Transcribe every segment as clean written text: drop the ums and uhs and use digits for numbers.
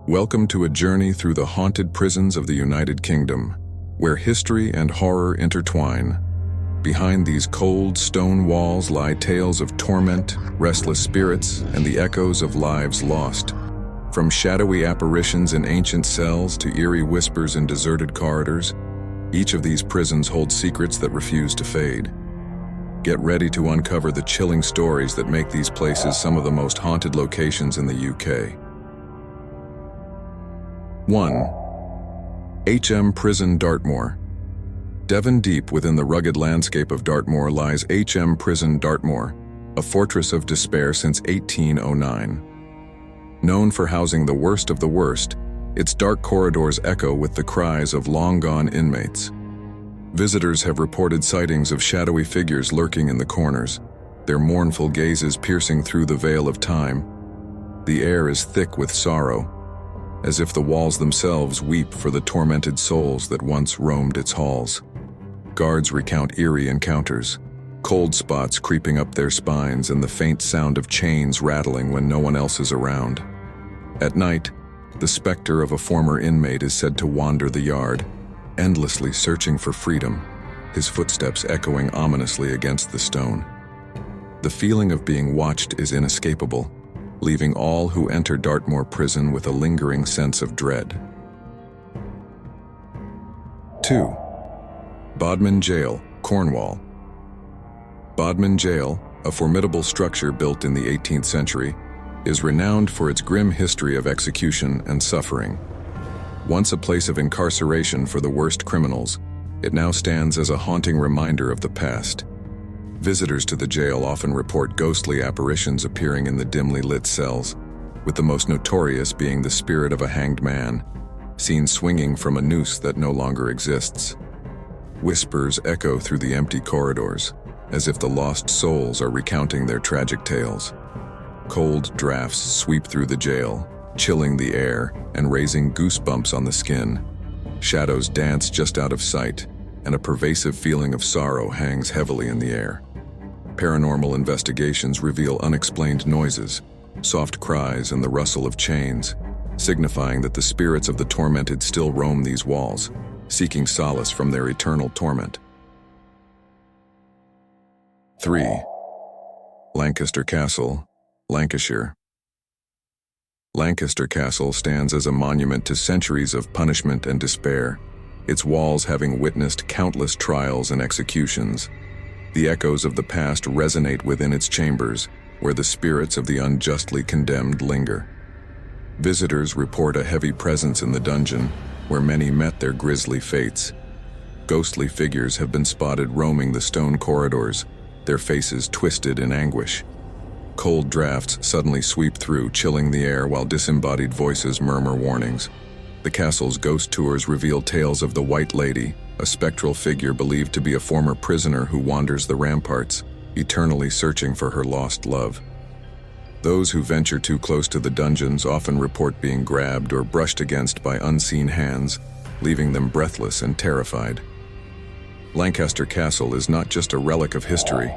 Welcome to a journey through the haunted prisons of the United Kingdom, where history and horror intertwine. Behind these cold stone walls lie tales of torment, restless spirits, and the echoes of lives lost. From shadowy apparitions in ancient cells to eerie whispers in deserted corridors, each of these prisons holds secrets that refuse to fade. Get ready to uncover the chilling stories that make these places some of the most haunted locations in the UK. 1. HM Prison, Dartmoor. Devon deep within the rugged landscape of Dartmoor lies HM Prison, Dartmoor, a fortress of despair since 1809. Known for housing the worst of the worst, its dark corridors echo with the cries of long-gone inmates. Visitors have reported sightings of shadowy figures lurking in the corners, their mournful gazes piercing through the veil of time. The air is thick with sorrow, as if the walls themselves weep for the tormented souls that once roamed its halls. Guards recount eerie encounters, cold spots creeping up their spines and the faint sound of chains rattling when no one else is around. At night, the specter of a former inmate is said to wander the yard, endlessly searching for freedom, his footsteps echoing ominously against the stone. The feeling of being watched is inescapable, leaving all who enter Dartmoor Prison with a lingering sense of dread. 2. Bodmin Jail, Cornwall. Bodmin Jail, a formidable structure built in the 18th century, is renowned for its grim history of execution and suffering. Once a place of incarceration for the worst criminals, it now stands as a haunting reminder of the past. Visitors to the jail often report ghostly apparitions appearing in the dimly lit cells, with the most notorious being the spirit of a hanged man, seen swinging from a noose that no longer exists. Whispers echo through the empty corridors, as if the lost souls are recounting their tragic tales. Cold drafts sweep through the jail, chilling the air and raising goosebumps on the skin. Shadows dance just out of sight, and a pervasive feeling of sorrow hangs heavily in the air. Paranormal investigations reveal unexplained noises, soft cries, and the rustle of chains, signifying that the spirits of the tormented still roam these walls, seeking solace from their eternal torment. 3. Lancaster Castle, Lancashire. Lancaster Castle stands as a monument to centuries of punishment and despair, its walls having witnessed countless trials and executions. The echoes of the past resonate within its chambers, where the spirits of the unjustly condemned linger. Visitors report a heavy presence in the dungeon, where many met their grisly fates. Ghostly figures have been spotted roaming the stone corridors, their faces twisted in anguish. Cold drafts suddenly sweep through, chilling the air while disembodied voices murmur warnings. The castle's ghost tours reveal tales of the White Lady, a spectral figure believed to be a former prisoner who wanders the ramparts, eternally searching for her lost love. Those who venture too close to the dungeons often report being grabbed or brushed against by unseen hands, leaving them breathless and terrified. Lancaster Castle is not just a relic of history,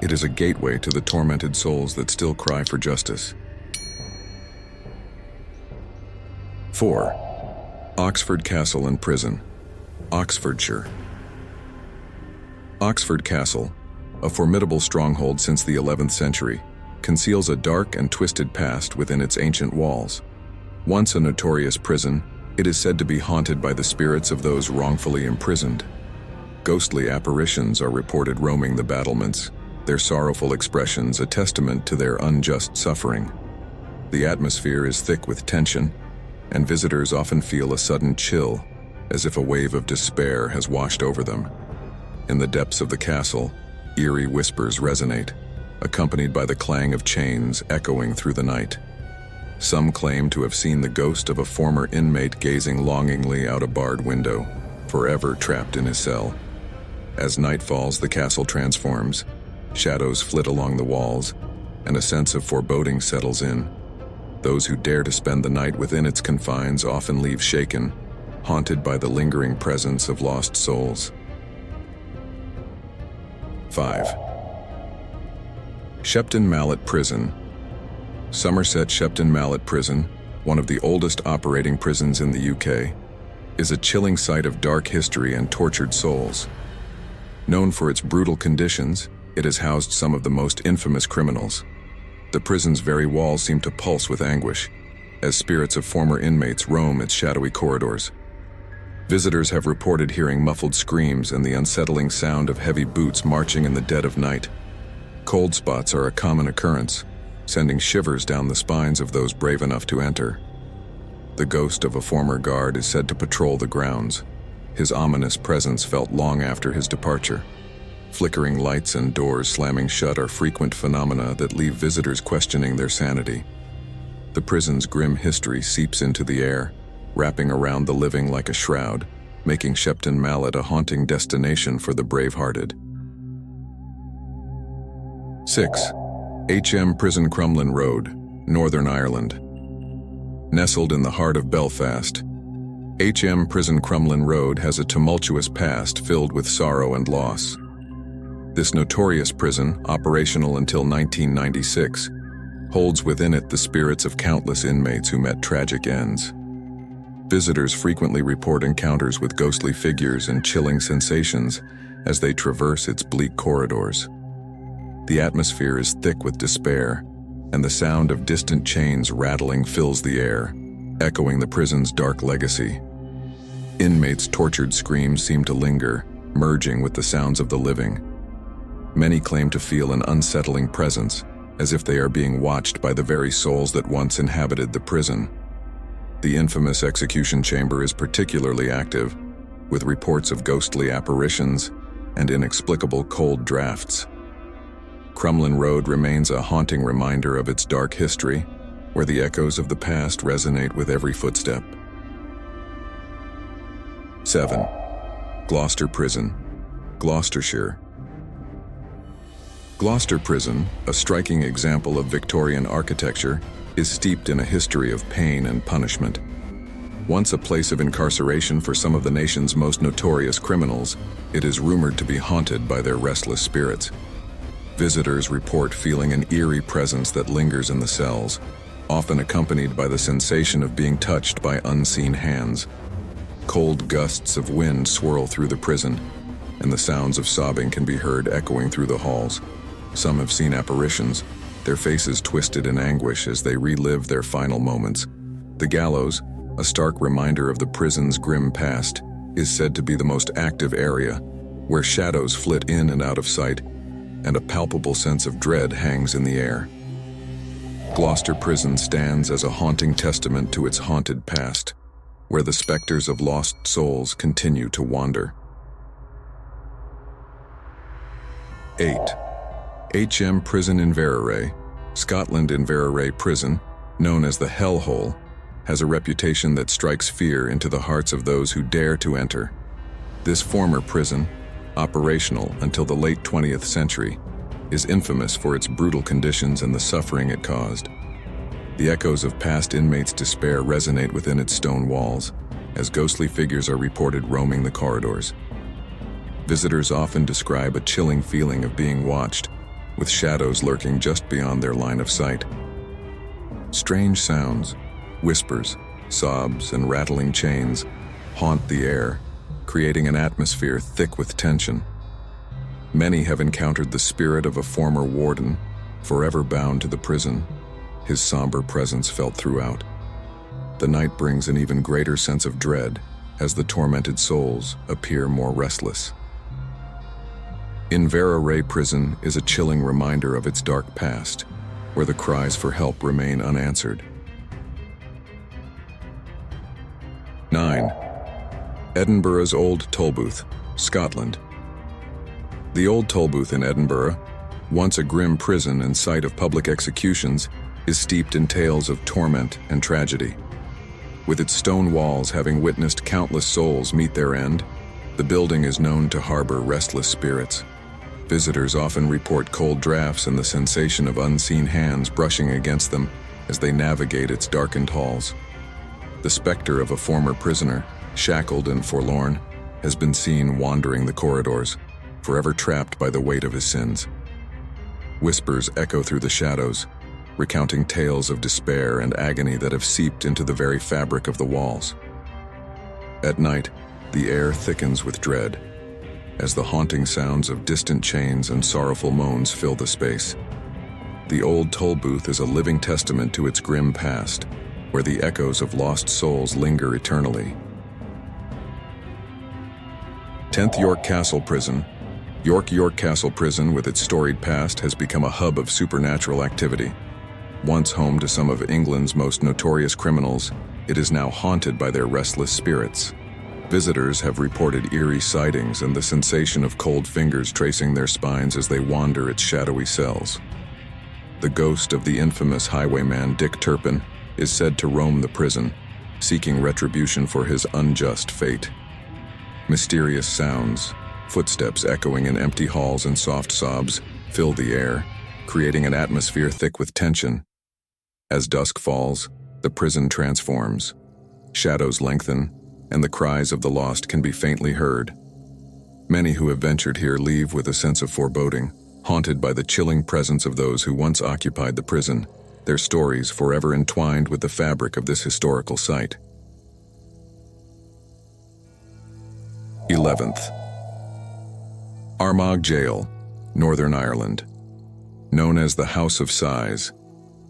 it is a gateway to the tormented souls that still cry for justice. 4. Oxford Castle and Prison, Oxfordshire. Oxford Castle, a formidable stronghold since the 11th century, conceals a dark and twisted past within its ancient walls. Once a notorious prison, it is said to be haunted by the spirits of those wrongfully imprisoned. Ghostly apparitions are reported roaming the battlements, their sorrowful expressions a testament to their unjust suffering. The atmosphere is thick with tension, and visitors often feel a sudden chill, as if a wave of despair has washed over them. In the depths of the castle, eerie whispers resonate, accompanied by the clang of chains echoing through the night. Some claim to have seen the ghost of a former inmate gazing longingly out a barred window, forever trapped in his cell. As night falls, the castle transforms, shadows flit along the walls, and a sense of foreboding settles in. Those who dare to spend the night within its confines often leave shaken, haunted by the lingering presence of lost souls. 5. Shepton Mallet Prison. Somerset Shepton Mallet Prison, one of the oldest operating prisons in the UK, is a chilling sight of dark history and tortured souls. Known for its brutal conditions, it has housed some of the most infamous criminals. The prison's very walls seem to pulse with anguish, as spirits of former inmates roam its shadowy corridors. Visitors have reported hearing muffled screams and the unsettling sound of heavy boots marching in the dead of night. Cold spots are a common occurrence, sending shivers down the spines of those brave enough to enter. The ghost of a former guard is said to patrol the grounds, his ominous presence felt long after his departure. Flickering lights and doors slamming shut are frequent phenomena that leave visitors questioning their sanity. The prison's grim history seeps into the air, wrapping around the living like a shroud, making Shepton Mallet a haunting destination for the brave-hearted. 6. HM Prison, Crumlin Road, Northern Ireland. Nestled in the heart of Belfast, HM Prison Crumlin Road has a tumultuous past filled with sorrow and loss. This notorious prison, operational until 1996, holds within it the spirits of countless inmates who met tragic ends. Visitors frequently report encounters with ghostly figures and chilling sensations as they traverse its bleak corridors. The atmosphere is thick with despair, and the sound of distant chains rattling fills the air, echoing the prison's dark legacy. Inmates' tortured screams seem to linger, merging with the sounds of the living. Many claim to feel an unsettling presence, as if they are being watched by the very souls that once inhabited the prison. The infamous execution chamber is particularly active, with reports of ghostly apparitions and inexplicable cold drafts. Crumlin Road remains a haunting reminder of its dark history, where the echoes of the past resonate with every footstep. 7. Gloucester Prison, Gloucestershire. Gloucester Prison, a striking example of Victorian architecture, is steeped in a history of pain and punishment. Once a place of incarceration for some of the nation's most notorious criminals, it is rumored to be haunted by their restless spirits. Visitors report feeling an eerie presence that lingers in the cells, often accompanied by the sensation of being touched by unseen hands. Cold gusts of wind swirl through the prison, and the sounds of sobbing can be heard echoing through the halls. Some have seen apparitions, their faces twisted in anguish as they relive their final moments. The gallows, a stark reminder of the prison's grim past, is said to be the most active area, where shadows flit in and out of sight, and a palpable sense of dread hangs in the air. Gloucester Prison stands as a haunting testament to its haunted past, where the specters of lost souls continue to wander. 8. HM Prison Verary, Scotland. Verary Prison, known as the Hell Hole, has a reputation that strikes fear into the hearts of those who dare to enter. This former prison, operational until the late 20th century, is infamous for its brutal conditions and the suffering it caused. The echoes of past inmates' despair resonate within its stone walls, as ghostly figures are reported roaming the corridors. Visitors often describe a chilling feeling of being watched, with shadows lurking just beyond their line of sight. Strange sounds, whispers, sobs, and rattling chains haunt the air, creating an atmosphere thick with tension. Many have encountered the spirit of a former warden, forever bound to the prison, his somber presence felt throughout. The night brings an even greater sense of dread as the tormented souls appear more restless. Verary Prison is a chilling reminder of its dark past, where the cries for help remain unanswered. 9. Edinburgh's Old Tolbooth, Scotland. The Old Tolbooth in Edinburgh, once a grim prison and site of public executions, is steeped in tales of torment and tragedy. With its stone walls having witnessed countless souls meet their end, the building is known to harbor restless spirits. Visitors often report cold drafts and the sensation of unseen hands brushing against them as they navigate its darkened halls. The specter of a former prisoner, shackled and forlorn, has been seen wandering the corridors, forever trapped by the weight of his sins. Whispers echo through the shadows, recounting tales of despair and agony that have seeped into the very fabric of the walls. At night, the air thickens with dread, as the haunting sounds of distant chains and sorrowful moans fill the space. The old toll booth is a living testament to its grim past, where the echoes of lost souls linger eternally. 10th York Castle Prison. York Castle Prison, with its storied past, has become a hub of supernatural activity. Once home to some of England's most notorious criminals, it is now haunted by their restless spirits. Visitors have reported eerie sightings and the sensation of cold fingers tracing their spines as they wander its shadowy cells. The ghost of the infamous highwayman Dick Turpin is said to roam the prison, seeking retribution for his unjust fate. Mysterious sounds, footsteps echoing in empty halls and soft sobs, fill the air, creating an atmosphere thick with tension. As dusk falls, the prison transforms. Shadows lengthen, and the cries of the lost can be faintly heard. Many who have ventured here leave with a sense of foreboding, haunted by the chilling presence of those who once occupied the prison, their stories forever entwined with the fabric of this historical site. 11th. Arrog Jail, Northern Ireland. Known as the House of Sighs,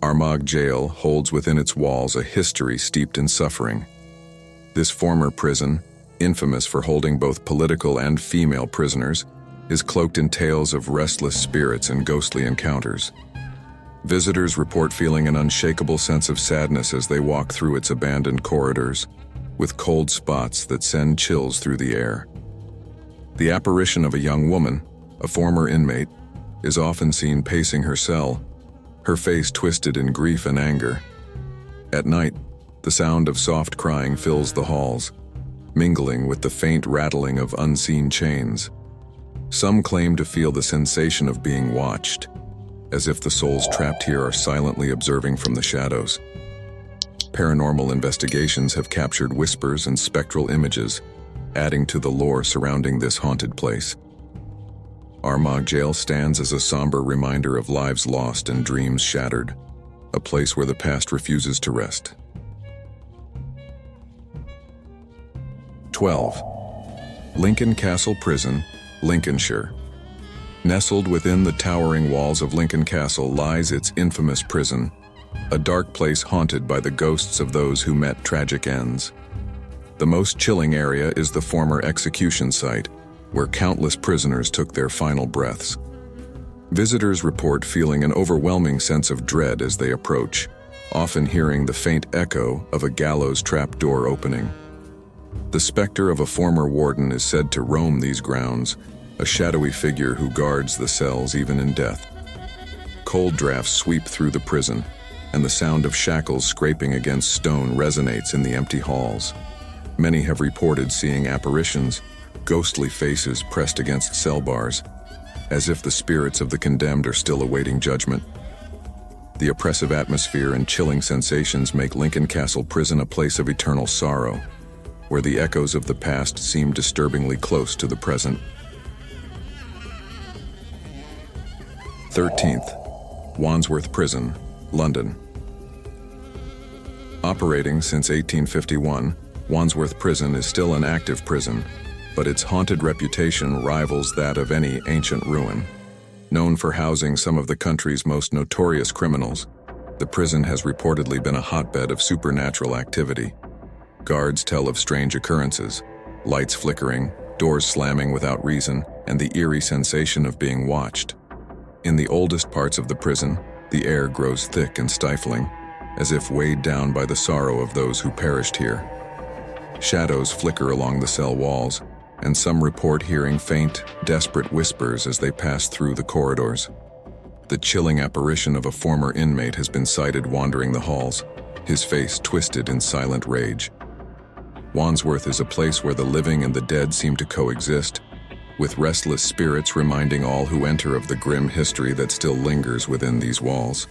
Arrog Jail holds within its walls a history steeped in suffering. This former prison, infamous for holding both political and female prisoners, is cloaked in tales of restless spirits and ghostly encounters. Visitors report feeling an unshakable sense of sadness as they walk through its abandoned corridors, with cold spots that send chills through the air. The apparition of a young woman, a former inmate, is often seen pacing her cell, her face twisted in grief and anger. At night, the sound of soft crying fills the halls, mingling with the faint rattling of unseen chains. Some claim to feel the sensation of being watched, as if the souls trapped here are silently observing from the shadows. Paranormal investigations have captured whispers and spectral images, adding to the lore surrounding this haunted place. Arrog Jail stands as a somber reminder of lives lost and dreams shattered, a place where the past refuses to rest. 12. Lincoln Castle Prison, Lincolnshire. Nestled within the towering walls of Lincoln Castle lies its infamous prison, a dark place haunted by the ghosts of those who met tragic ends. The most chilling area is the former execution site, where countless prisoners took their final breaths. Visitors report feeling an overwhelming sense of dread as they approach, often hearing the faint echo of a gallows trapdoor opening. The specter of a former warden is said to roam these grounds, a shadowy figure who guards the cells even in death. Cold drafts sweep through the prison, and the sound of shackles scraping against stone resonates in the empty halls. Many have reported seeing apparitions, ghostly faces pressed against cell bars, as if the spirits of the condemned are still awaiting judgment. The oppressive atmosphere and chilling sensations make Lincoln Castle Prison a place of eternal sorrow, where the echoes of the past seem disturbingly close to the present. 13th. Wandsworth Prison, London. Operating since 1851, Wandsworth Prison is still an active prison, but its haunted reputation rivals that of any ancient ruin. Known for housing some of the country's most notorious criminals, the prison has reportedly been a hotbed of supernatural activity. Guards tell of strange occurrences, lights flickering, doors slamming without reason, and the eerie sensation of being watched. In the oldest parts of the prison, the air grows thick and stifling, as if weighed down by the sorrow of those who perished here. Shadows flicker along the cell walls, and some report hearing faint, desperate whispers as they pass through the corridors. The chilling apparition of a former inmate has been sighted wandering the halls, his face twisted in silent rage. Wandsworth is a place where the living and the dead seem to coexist, with restless spirits reminding all who enter of the grim history that still lingers within these walls.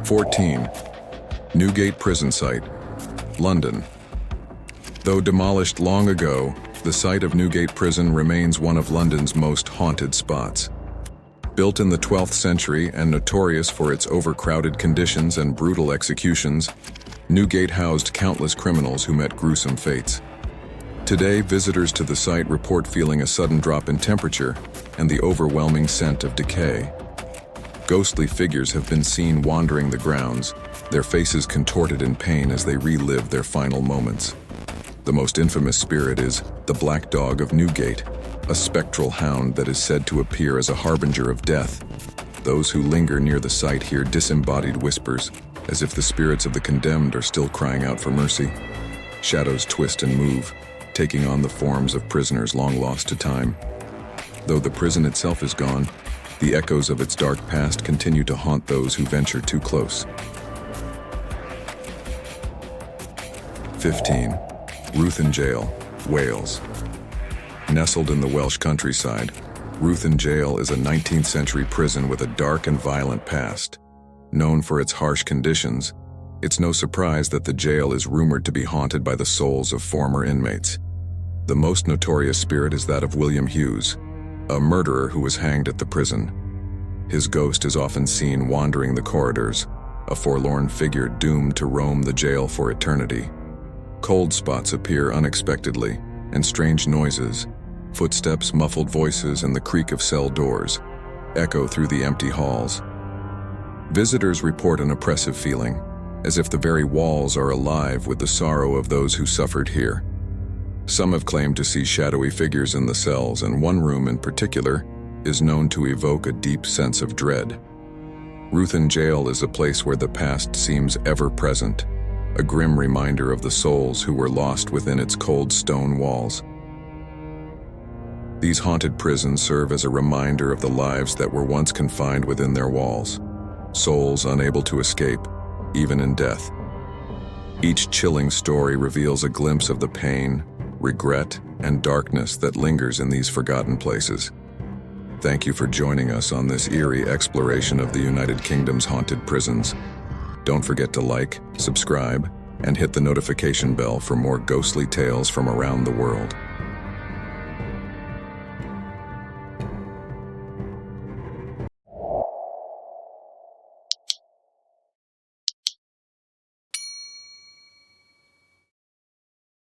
14. Newgate Prison Site, London. Though demolished long ago, the site of Newgate Prison remains one of London's most haunted spots. Built in the 12th century and notorious for its overcrowded conditions and brutal executions, Newgate housed countless criminals who met gruesome fates. Today, visitors to the site report feeling a sudden drop in temperature and the overwhelming scent of decay. Ghostly figures have been seen wandering the grounds, their faces contorted in pain as they relive their final moments. The most infamous spirit is the Black Dog of Newgate, a spectral hound that is said to appear as a harbinger of death. Those who linger near the site hear disembodied whispers, as if the spirits of the condemned are still crying out for mercy. Shadows twist and move, taking on the forms of prisoners long lost to time. Though the prison itself is gone, the echoes of its dark past continue to haunt those who venture too close. 15. Ruthin Jail, Wales. Nestled in the Welsh countryside, Ruthin Jail is a 19th century prison with a dark and violent past. Known for its harsh conditions, it's no surprise that the jail is rumored to be haunted by the souls of former inmates. The most notorious spirit is that of William Hughes, a murderer who was hanged at the prison. His ghost is often seen wandering the corridors, a forlorn figure doomed to roam the jail for eternity. Cold spots appear unexpectedly, and strange noises, footsteps, muffled voices, and the creak of cell doors, echo through the empty halls. Visitors report an oppressive feeling, as if the very walls are alive with the sorrow of those who suffered here. Some have claimed to see shadowy figures in the cells, and one room in particular is known to evoke a deep sense of dread. Ruthin Jail is a place where the past seems ever present, a grim reminder of the souls who were lost within its cold stone walls. These haunted prisons serve as a reminder of the lives that were once confined within their walls, souls unable to escape, even in death. Each chilling story reveals a glimpse of the pain, regret, and darkness that lingers in these forgotten places. Thank you for joining us on this eerie exploration of the United Kingdom's haunted prisons. Don't forget to like, subscribe, and hit the notification bell for more ghostly tales from around the world.